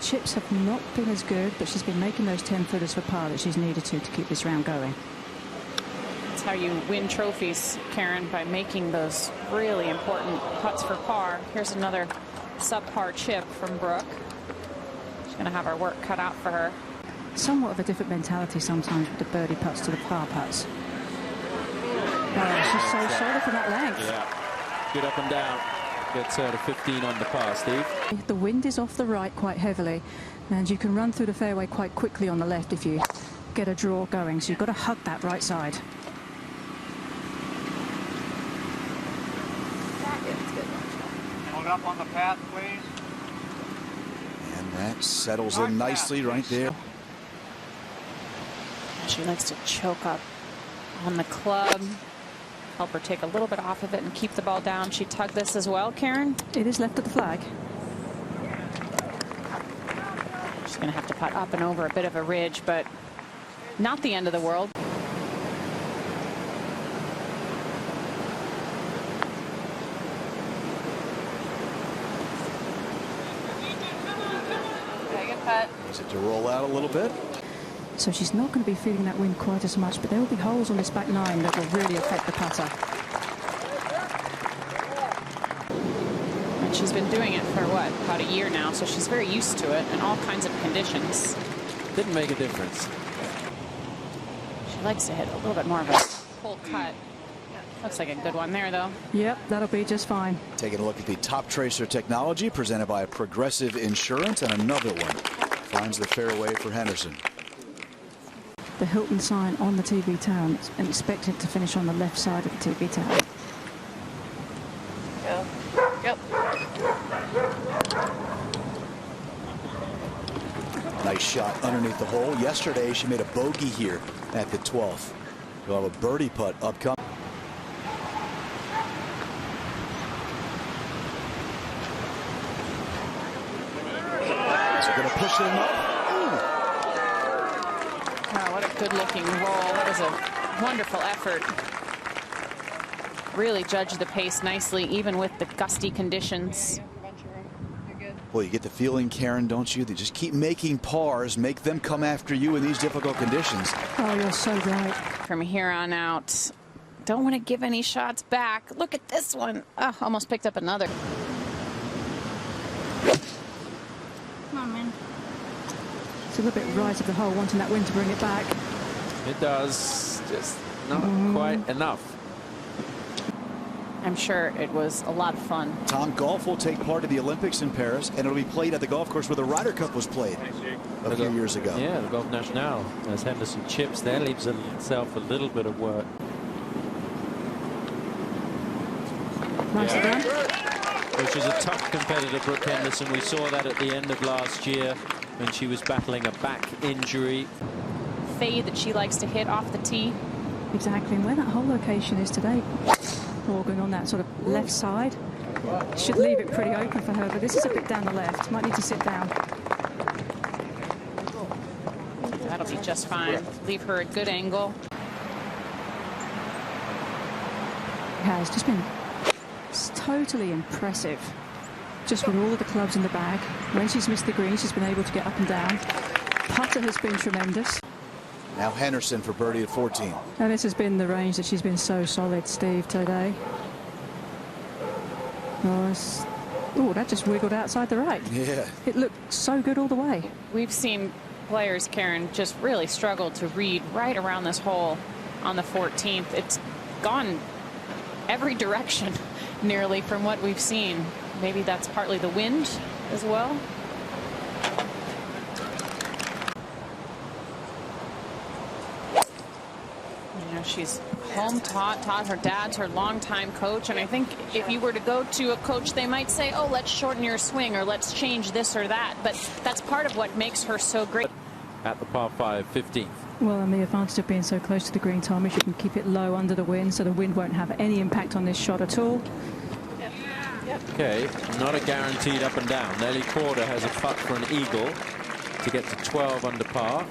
chips have not been as good, but she's been making those 10-footers for par that she's needed to keep this round going. That's how you win trophies, Karen, by making those really important putts for par. Here's another subpar chip from Brooke. She's going to have her work cut out for her. Somewhat of a different mentality sometimes with the birdie putts to the par putts. Oh, she's so solid from that length. Yeah, good up and down. Gets her to 15 on the par, Steve. The wind is off the right quite heavily, and you can run through the fairway quite quickly on the left if you get a draw going, so you've got to hug that right side. Hold up on the path, please. And that settles in nicely right there. She likes to choke up on the club, help her take a little bit off of it and keep the ball down. She tugged this as well, Karen. It is left of the flag. She's going to have to putt up and over a bit of a ridge, but not the end of the world. Take a putt. Needs it to roll out a little bit. So she's not going to be feeling that wind quite as much, but there will be holes on this back nine that will really affect the putter. And she's been doing it for, what, about a year now, so she's very used to it in all kinds of conditions. Didn't make a difference. She likes to hit a little bit more of a full cut. Looks like a good one there, though. Yep, that'll be just fine. Taking a look at the Top Tracer technology presented by Progressive Insurance, and another one finds the fairway for Henderson. The Hilton sign on the TV tower and expected to finish on the left side of the TV tower. Yep. Nice shot underneath the hole. Yesterday, she made a bogey here at the 12th. We'll have a birdie putt upcoming. So going to push him up. Wow, what a good-looking roll. That was a wonderful effort. Really judged the pace nicely, even with the gusty conditions. Boy, you get the feeling, Karen, don't you? They just keep making pars, make them come after you in these difficult conditions. Oh, you're so right. From here on out, don't want to give any shots back. Look at this one. Oh, almost picked up another. Come on, man. It's a little bit right of the hole, wanting that wind to bring it back. It does, just not quite enough. I'm sure it was a lot of fun. Tom, golf will take part of the Olympics in Paris, and it'll be played at the golf course where the Ryder Cup was played a few years ago. Yeah, the Golf National. As Henderson chips there, leaves itself a little bit of work. Nicely done. Which is a tough competitor, Brooke Henderson. We saw that at the end of last year when she was battling a back injury. Fade that she likes to hit off the tee. Exactly, and where that whole location is today, Morgan, on that sort of left side, should leave it pretty open for her, but this is a bit down the left. Might need to sit down. That'll be just fine. Leave her a good angle. It has just been totally impressive. Just with all of the clubs in the bag. When she's missed the green, she's been able to get up and down. Putter has been tremendous. Now Henderson for birdie at 14. And this has been the range that she's been so solid, Steve, today. Oh, that just wiggled outside the right. Yeah. It looked so good all the way. We've seen players, Karen, just really struggle to read right around this hole on the 14th. It's gone every direction nearly from what we've seen. Maybe that's partly the wind as well. You know, she's home taught her dad's her longtime coach, and I think if you were to go to a coach, they might say, oh, let's shorten your swing or let's change this or that, but that's part of what makes her so great. At the par 5, 15th. Well, and the advantage of being so close to the green, Tom, is you can keep it low under the wind, so the wind won't have any impact on this shot at all. Okay, not a guaranteed up and down. Nelly Porter has a putt for an eagle to get to 12 under par.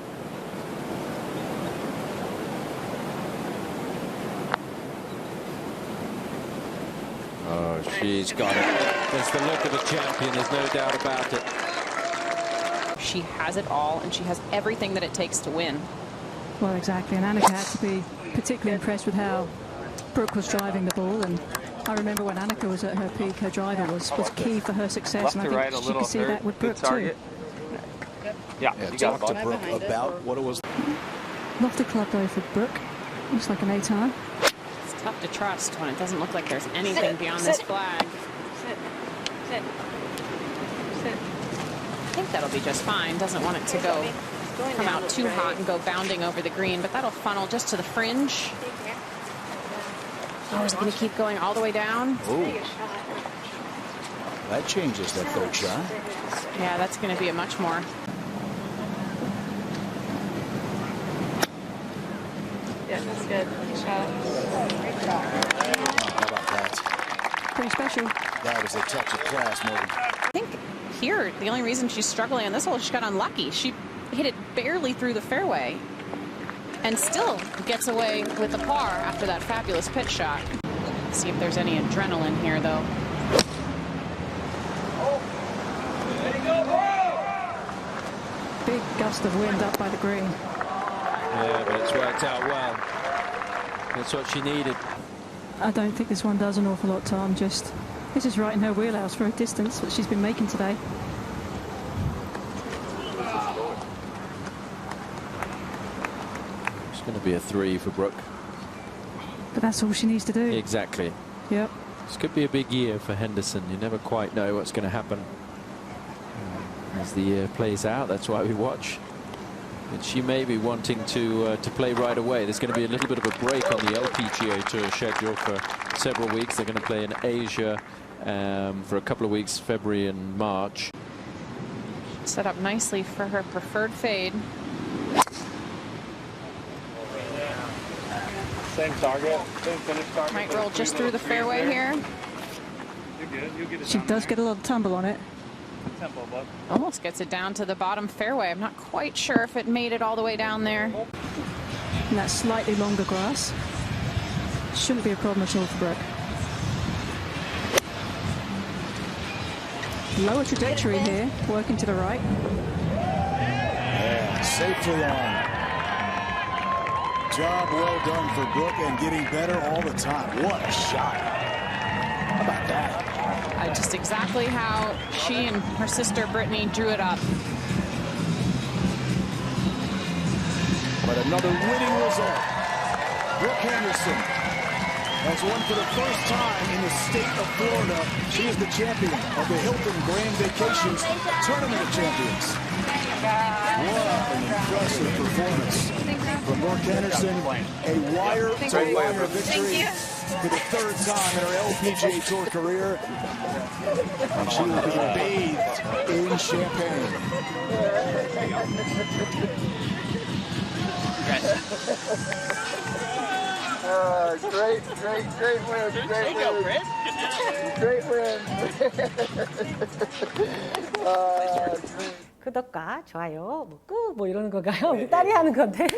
Oh, she's got it. That's the look of a champion, there's no doubt about it. she has it all and she has everything that it takes to win. Well, exactly. And Annika had to be particularly impressed with how Brooke was driving the ball. And I remember when Annika was at her peak, her driver was key for her success. Left And to I right think a she little could see that with Brooke too. Yeah, Yeah, you got talk to it. Brooke about what it was. Lofty club though for Brooke. Looks like an 8-iron. It's tough to trust when it doesn't look like there's anything beyond this flag. Sit. Sit. Sit. I think that'll be just fine. Doesn't want it to come out too hot and go bounding over the green, but that'll funnel just to the fringe. Oh, is it going to keep going all the way down? Ooh. That changes that third shot. Yeah, that's going to be a much more. Yeah, that's good. Good shot. Great shot. How about that? Pretty special. That is a touch of class, Morgan. I think here, the only reason she's struggling on this hole, she got unlucky. She hit it barely through the fairway and still gets away with the par after that fabulous pitch shot. Let's see if there's any adrenaline here, though. Big gust of wind up by the green. Yeah, but it's worked out well. That's what she needed. I don't think this one does an awful lot, Tom. Just this is right in her wheelhouse for a distance that she's been making today. It's going to be a 3 for Brooke. But that's all she needs to do. Exactly. Yep. This could be a big year for Henderson. You never quite know what's going to happen as the year plays out. That's why we watch. And she may be wanting to play right away. There's going to be a little bit of a break on the LPGA Tour schedule for several weeks. They're going to play in Asia for a couple of weeks, February and March. Set up nicely for her preferred fade. Same target, same finish target. Might roll just through the fairway here. You're good. You get it. She does get a lot of tumble on it. Tempo, bud. Almost gets it down to the bottom fairway. I'm not quite sure if it made it all the way down there. And that slightly longer grass shouldn't be a problem at all for Brooke. Lower trajectory here, working to the right. Yeah, safely on. Job well done for Brooke and getting better all the time. What a shot. How about that? Just exactly how she and her sister Brittany drew it up. But another winning result. Brooke Henderson has won for the first time in the state of Florida. She is the champion of the Hilton Grand Vacations Tournament of Champions. What an impressive performance from Brooke Henderson. A wire-to-wire victory for the third time in her LPGA Tour career. And she will be bathed in champagne. Great win. Great win. 구독과 좋아요, 뭐 이러는 건가요? 우리 딸이 하는 건데.